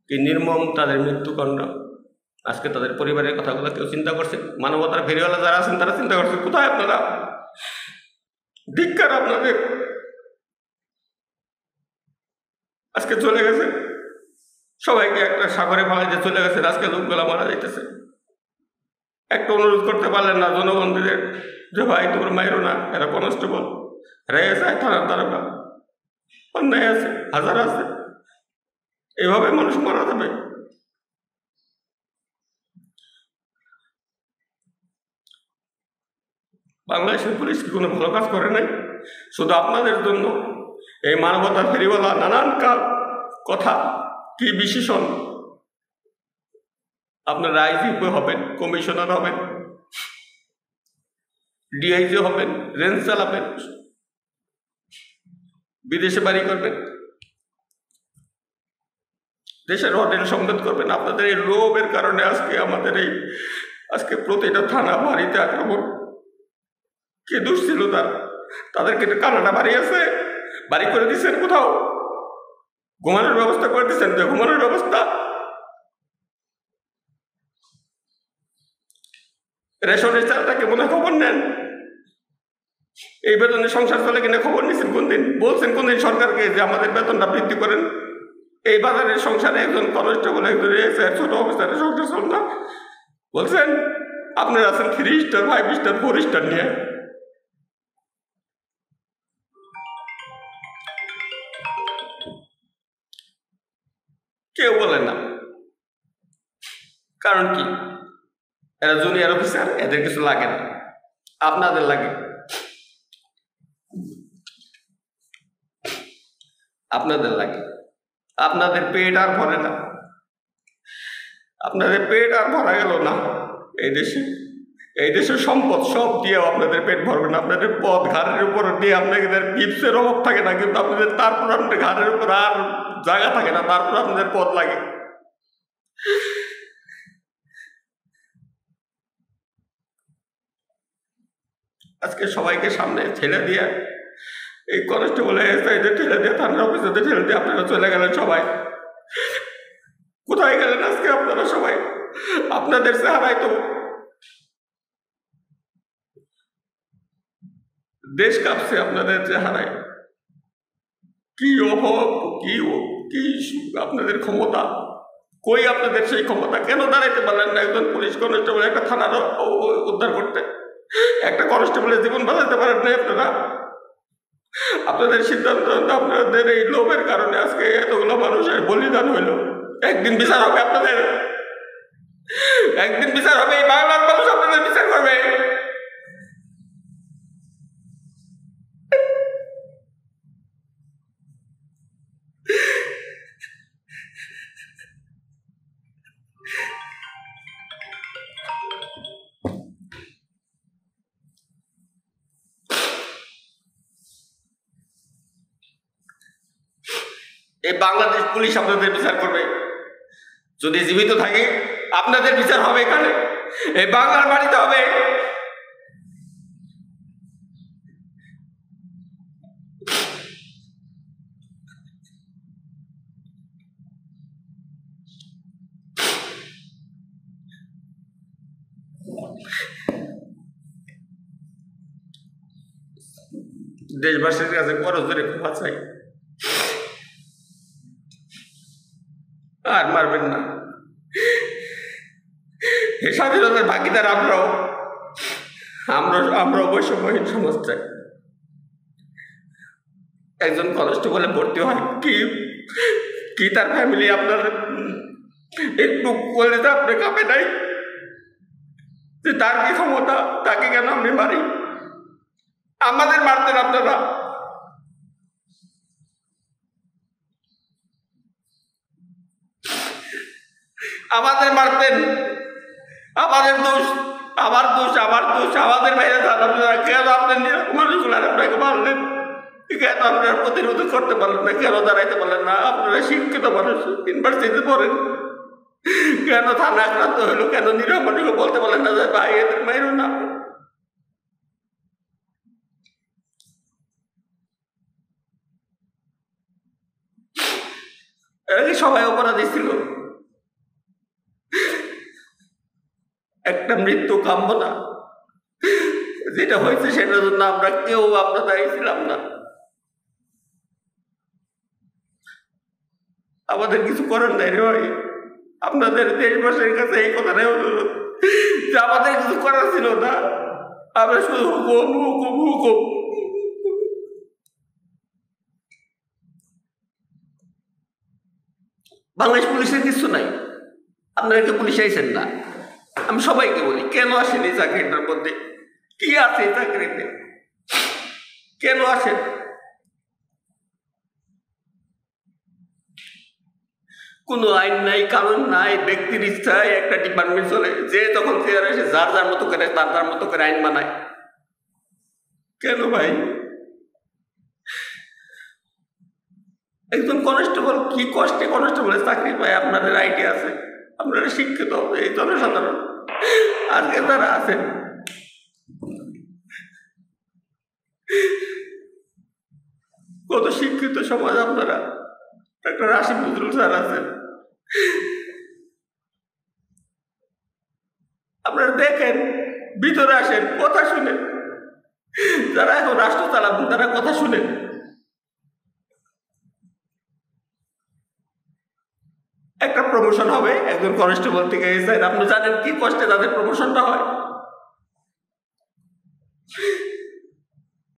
কি নির্মম তাদের মৃত্যুকাণ্ড। আজকে তাদের পরিবারের কথাগুলো কেউ চিন্তা করছে? মানবতার ফেরিওয়ালা যারা আছেন তারা চিন্তা করছে? কোথায় আপনারা? ধিক্কার আপনাদের। আজকে চলে গেছে, সবাইকে একটা সাগরে ফালাইতে চলে গেছে, আজকে লোকগুলা মারা যাইতেছে। একটা অনুরোধ করতে পারলেন না জনগণদের যে ভাই তোমরা মাইরো না, এরা কনস্টেবল, রেগে যায় থানার তারকা, অন্যায় আছে, হাজার আছে, এভাবে মানুষ মারা যাবে? বাংলাদেশের পুলিশ কি কোনো ভালো কাজ করে নাই? শুধু আপনাদের জন্য এই মানবতার ফেরিওয়ালা নানান কথা, কি বিশেষণ, আপনারা আইজিপি হবেন, কমিশনার হবেন, ডিআইজি হবেন, রেঞ্জ চালাবেন, বিদেশে বাড়ি করবেন, দেশের হোটেল সংবাদ করবেন। আপনাদের এই লোভের কারণে আজকে প্রতিটা থানা বাড়িতে আক্রমণ। কে দোষ ছিল তাদেরকে কানাডা বাড়ি আছে, বাড়ি করে দিচ্ছেন, কোথাও ঘুমানোর ব্যবস্থা করে দিচ্ছেন, যে ঘুমানোর ব্যবস্থা। রেশনের চালটাকে মনে খবর নেন, এই বেতনে সংসার চলে কিনা খবর নিচ্ছেন কোনদিন? বলছেন কোনদিন সরকারকে যে আমাদের বেতনটা বৃদ্ধি করেন? এই বাজারের সংসারে একজন কনস্টেবল, একজন ছোট অফিসারের সংসার চল না বলছেন? আপনারা আছেন 3 স্টার, 5 স্টার, 4 স্টার নিয়ে। কেউ বলেন না, কারণ কি? এরা জুনিয়র অফিসার, এদের কিছু লাগে না, আপনাদের লাগে। আপনাদের লাগে, আপনাদের পেট আর ভরে না, আপনাদের পেট আর ভরা গেল না। এই দেশের সম্পদ সব দিয়েও আপনাদের পেট ভরবে না। আপনাদের পদ ঘাড়ের উপর দিয়ে আপনাদের গিফটসের অভাব থাকে না, কিন্তু আপনাদের তারপর আপনাদের ঘাড়ের উপর আর জায়গা থাকে না, তারপর আপনাদের পদ লাগে। আজকে সবাইকে সামনে ঠেলে দিয়ে, এই কনস্টেবল এসআইদের ঠেলে দিয়ে, থানার অফিসারদের ঠেলে দিয়ে আপনারা চলে গেলেন। সবাই কোথায় গেলেন আজকে আপনারা সবাই? আপনাদের চেহারায় তো দেশ কাঁপছে, আপনাদের চেহারায় কি অভাব, কি আপনাদের ক্ষমতা, কই আপনাদের সেই ক্ষমতা? কেন দাঁড়াইতে পারলেন না একজন পুলিশ কনস্টেবল একটা থানার উদ্ধার করতে? একটা কনস্টেবলের জীবন বাঁচাতে পারেন না আপনারা? আপনাদের সিদ্ধান্ত, আপনাদের এই লোভের কারণে আজকে এতগুলো মানুষের বলিদান হইল। একদিন বিচার হবে আপনাদের, একদিন বিচার হবে। এই বাংলার মানুষ আপনাদের বিচার করবে। এই বাংলাদেশ পুলিশ আপনাদের বিচার করবে। যদি জীবিত থাকে আপনাদের বিচার হবে এখানে, এই বাংলার বাড়িতে হবে। দেশবাসীর কাছে করজ ধরে ক্ষমা চাই, আর মারবেন না। এই স্বাধীনতার ভাগিদার আমরা বৈষম্যহীন সমাজ চাই। একজন কনস্টেবলে ভর্তি হয় কি তার ফ্যামিলি আপনার একটু বলে তো আপনি কাঁপে নাই যে তার কি ক্ষমতা, তাকে কেন আপনি মারি? আমাদের মারতেন আপনারা, আমাদের মারতেন, আমাদের দোষ, আমার দোষ, আমাদের বাইরে আপনারা কেন আপনার মানুষগুলো আপনাকে মারলেন? কেন আপনারা প্রতিরোধ করতে পারলেন না? কেন দাঁড়াইতে পারলেন না? আপনারা শিক্ষিত মানুষ, ইউনিভার্সিটিতে পড়েন, কেন থানা আক্রান্ত হইলো? কেন নিরীহ মানুষকে বলতে পারলেন না যে ভাই এদের মাইরো না? এরা কি সবাই অপরাধী ছিল? একটা মৃত্যু কাম্য না। যেটা হয়েছে সেটার জন্য আমরা কেউ আমরা দায়ী ছিলাম না। আমাদের কিছু করার নাই রে ভাই। আপনাদের দেশবাসীর কাছে এই কথাটাই অনুরোধ যে আমাদের কিছু করার ছিল না, আমরা শুধু হুকুম হুকুম হুকুম। বাংলাদেশ পুলিশের কিছু নাই, আপনারা কি পুলিশ আইছেন না? আমি সবাইকে বলি, কেন আসেন এই চাকরিটার মধ্যে? কি আছে এই চাকরিতে? কেন আসেন? কোনো আইন নাই, কানুন নাই, ব্যক্তির ইচ্ছায় একটা ডিপার্টমেন্ট চলে, যে তখন চেয়ারে এসে যার যার মতো করে তার মতো করে আইন বানায়। কেন ভাই? একজন কনস্টেবল কি কষ্টে কনস্টেবলের চাকরি পায় আপনাদের আইডিয়া আছে? আপনারা শিক্ষিত এই জনসাধারণ আজকে তারা আছেন, কত শিক্ষিত সমাজ আপনারা। ডাক্তার আসিফ নজরুল স্যার আছেন, আপনারা দেখেন, ভিতরে আসেন, কথা শুনেন। যারা এখন রাষ্ট্র চালাবেন তারা কথা শুনেন। একটা প্রমোশন হবে একজন কনস্টেবল থেকে এসআই, আপনি জানেন কি কষ্টে তাদের প্রমোশনটা হয়?